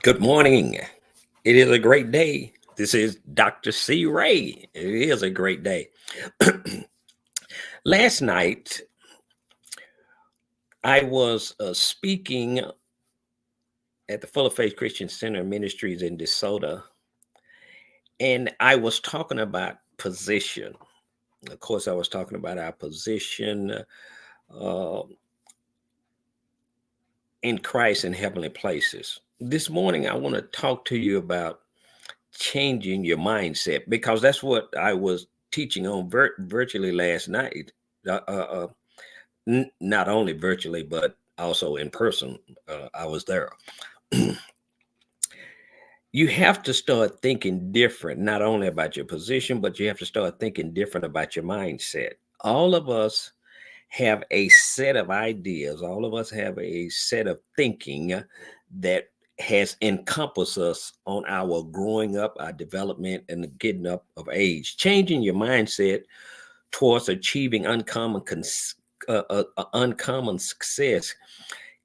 Good morning. It is a great day. This is Dr. C. Ray. It is a great day. Last night, I was speaking at the Full of Faith Christian Center Ministries in DeSoto, and I was talking about position. Of course, I was talking about our position uh, in Christ in heavenly places. This morning, I want to talk to you about changing your mindset because that's what I was teaching on virtually last night. Uh, uh, uh, Not only virtually, but also in person. I was there. You have to start thinking different, not only about your position, but you have to start thinking different about your mindset. All of us have a set of ideas, all of us have a set of thinking that has encompassed us on our growing up, our development, and the getting up of age. Changing your mindset towards achieving uncommon success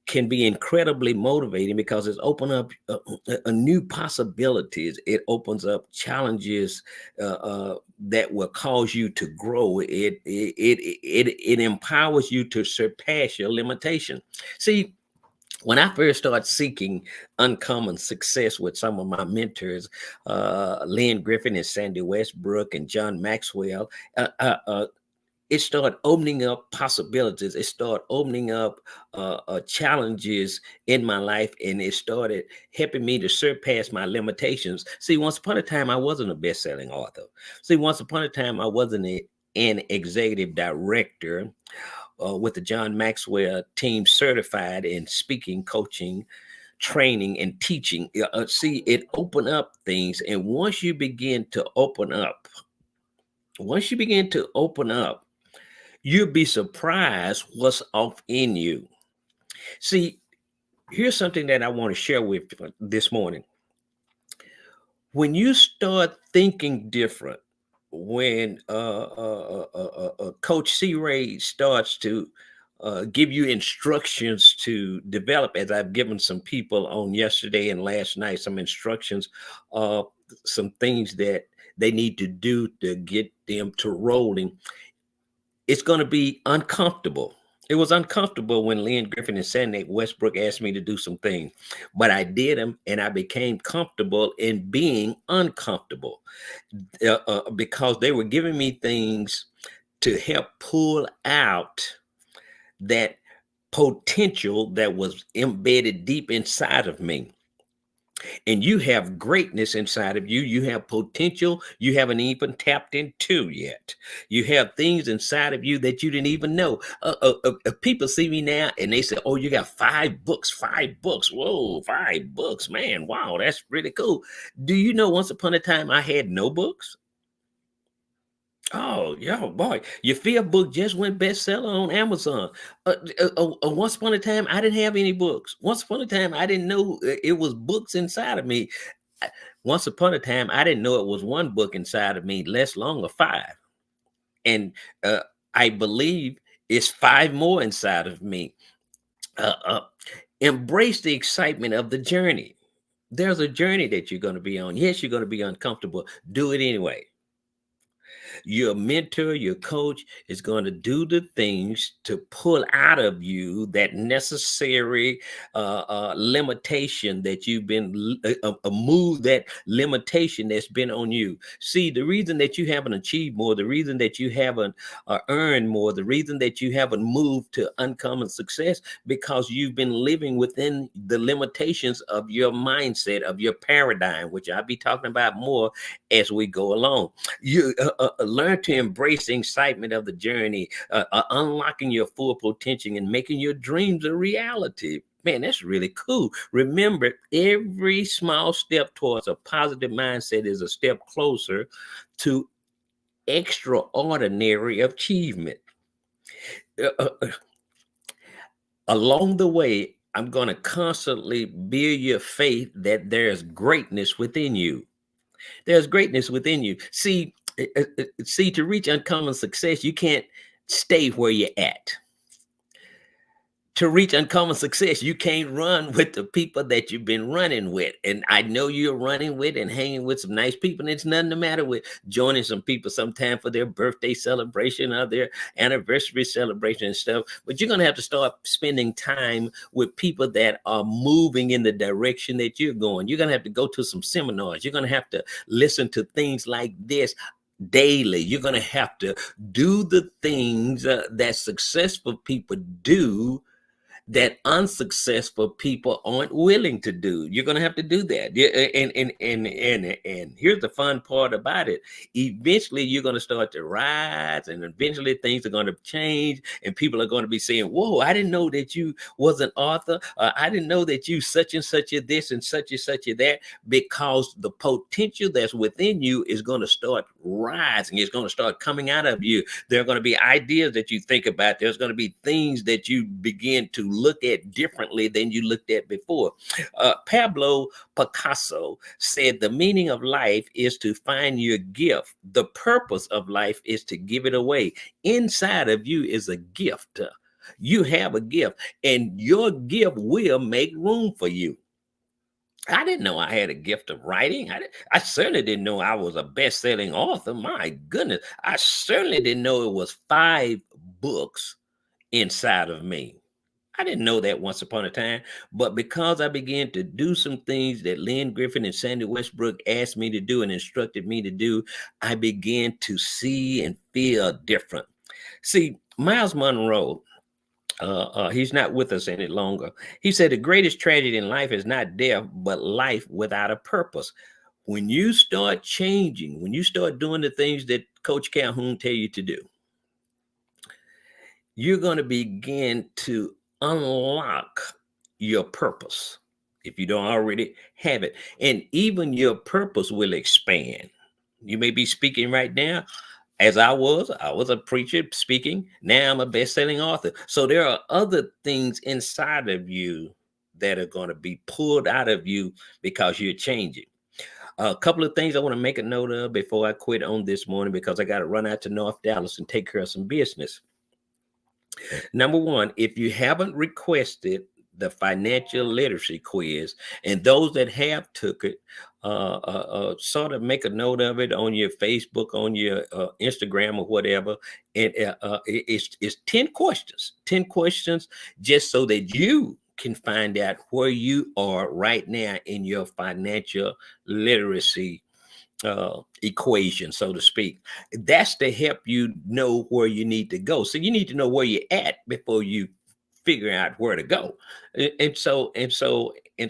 can be incredibly motivating because it's open up a new possibilities. It opens up challenges that will cause you to grow. It empowers you to surpass your limitation. See, when I first started seeking uncommon success with some of my mentors, Lynn Griffin and Sandy Westbrook and John Maxwell, it started opening up possibilities. It started opening up challenges in my life, and it started helping me to surpass my limitations. See, once upon a time, I wasn't a best-selling author. See, once upon a time, I wasn't an executive director with the John Maxwell team, certified in speaking, coaching, training, and teaching. See, it opened up things, and once you begin to open up, you'll be surprised what's off in you. See, here's something that I want to share with you this morning. When you start thinking different, when Coach C. Ray starts to give you instructions to develop, as I've given some people on yesterday and last night, some instructions, uh, some things that they need to do to get them to rolling, it's going to be uncomfortable. It was uncomfortable when Lynn Griffin and Sandy Westbrook asked me to do some things, but I did them and I became comfortable in being uncomfortable because they were giving me things to help pull out that potential that was embedded deep inside of me. And you have greatness inside of you. You have potential you haven't even tapped into yet. You have things inside of you that you didn't even know. People see me now and they say, "Oh, you got 5 books, 5 books. Whoa, 5 books, man. Wow, that's really cool." Do you know once upon a time I had no books? Oh, yeah, boy. Your fifth book just went bestseller on Amazon. Once upon a time, I didn't have any books. Once upon a time, I didn't know it was books inside of me. I- Once upon a time, I didn't know it was one book inside of me, less longer, five. And I believe it's five more inside of me. Uh, uh, embrace the excitement of the journey. There's a journey that you're going to be on. Yes, you're going to be uncomfortable. Do it anyway. Your mentor, your coach is going to do the things to pull out of you that necessary limitation that you've been, move that limitation that's been on you. See, the reason that you haven't achieved more, the reason that you haven't earned more, the reason that you haven't moved to uncommon success, because you've been living within the limitations of your mindset, of your paradigm, which I'll be talking about more as we go along. You learn to embrace the excitement of the journey, unlocking your full potential and making your dreams a reality. Man, that's really cool. Remember, every small step towards a positive mindset is a step closer to extraordinary achievement. Uh, uh, uh, Along the way, I'm going to constantly build your faith that there's greatness within you. There's greatness within you. To reach uncommon success, you can't stay where you're at. to reach uncommon success, you can't run with the people that you've been running with. And I know you're running with and hanging with some nice people. And it's nothing the matter with joining some people sometime for their birthday celebration or their anniversary celebration and stuff. But you're going to have to start spending time with people that are moving in the direction that you're going. You're going to have to go to some seminars. You're going to have to listen to things like this daily. You're going to have to do the things that successful people do that unsuccessful people aren't willing to do. You're going to have to do that. Yeah, and here's the fun part about it. Eventually, you're going to start to rise, and eventually things are going to change, and people are going to be saying, "Whoa, I didn't know that you was an author. I didn't know that you such and such a this and such a that," because the potential that's within you is going to start rising. It's going to start coming out of you. There are going to be ideas that you think about. There's going to be things that you begin to look at differently than you looked at before. Pablo Picasso said the meaning of life is to find your gift. The purpose of life is to give it away. Inside of you is a gift. You have a gift, and your gift will make room for you. I didn't know I had a gift of writing. I certainly didn't know I was a best-selling author. My goodness. I certainly didn't know it was 5 books inside of me. I didn't know that once upon a time, but because I began to do some things that Lynn Griffin and Sandy Westbrook asked me to do and instructed me to do, I began to see and feel different. See, Miles Monroe, he's not with us any longer. He said the greatest tragedy in life is not death, but life without a purpose. When you start changing, when you start doing the things that Coach Calhoun tell you to do, you're going to begin to unlock your purpose if you don't already have it. And even your purpose will expand. You may be speaking right now. As I was a preacher speaking. Now I'm a best-selling author. So there are other things inside of you that are going to be pulled out of you because you're changing. A couple of things I want to make a note of before I quit on this morning, because I got to run out to North Dallas and take care of some business. Number one, if you haven't requested the financial literacy quiz, and those that have took it, sort of make a note of it on your Facebook, on your Instagram, or whatever. And it's 10 questions, just so that you can find out where you are right now in your financial literacy equation, so to speak. That's to help you know where you need to go. So you need to know where you're at before you figure out where to go. And so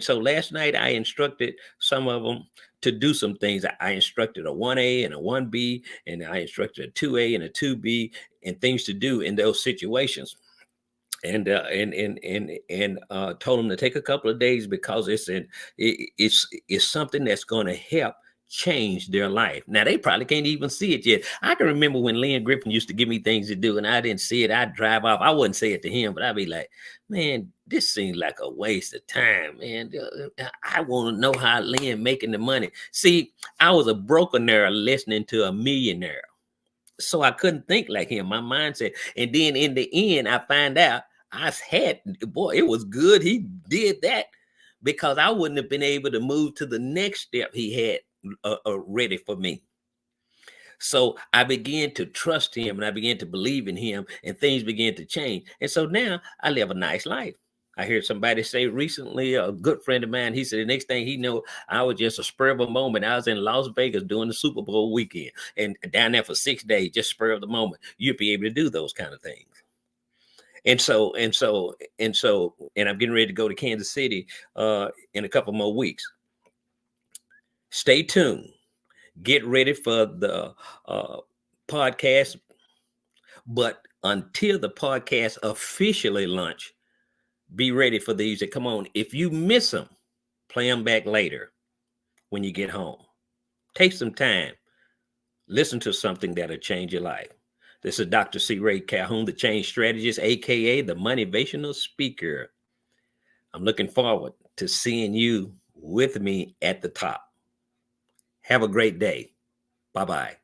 last night I instructed some of them to do some things. I instructed a 1A and a 1B, and I instructed a 2A and a 2B, and things to do in those situations. And told them to take a couple of days, because it's something that's going to help change their life. Now they probably can't even see it yet. I can remember when Lynn Griffin used to give me things to do and I didn't see it. I'd drive off. I wouldn't say it to him, but I'd be like, man, this seems like a waste of time, man. I want to know how Lynn making the money. See, I was a brokenaire listening to a millionaire. So I couldn't think like him, my mindset. And then in the end, I find out boy, it was good he did that, because I wouldn't have been able to move to the next step he had ready for me. So I began to trust him, and I began to believe in him, and things began to change. And so now I live a nice life. I heard somebody say recently, a good friend of mine, he said the next thing he know, I was just a spur of a moment. I was in Las Vegas doing the Super Bowl weekend, and down there for 6 days, just spur of the moment. You'll be able to do those kind of things. And I'm getting ready to go to Kansas City in a couple more weeks. Stay tuned. Get ready for the podcast. But until the podcast officially launch, be ready for these that come on. If you miss them, play them back later when you get home. Take some time. Listen to something that'll change your life. This is Dr. C. Ray Calhoun, the Change Strategist, aka the Motivational Speaker. I'm looking forward to seeing you with me at the top. Have a great day. Bye-bye.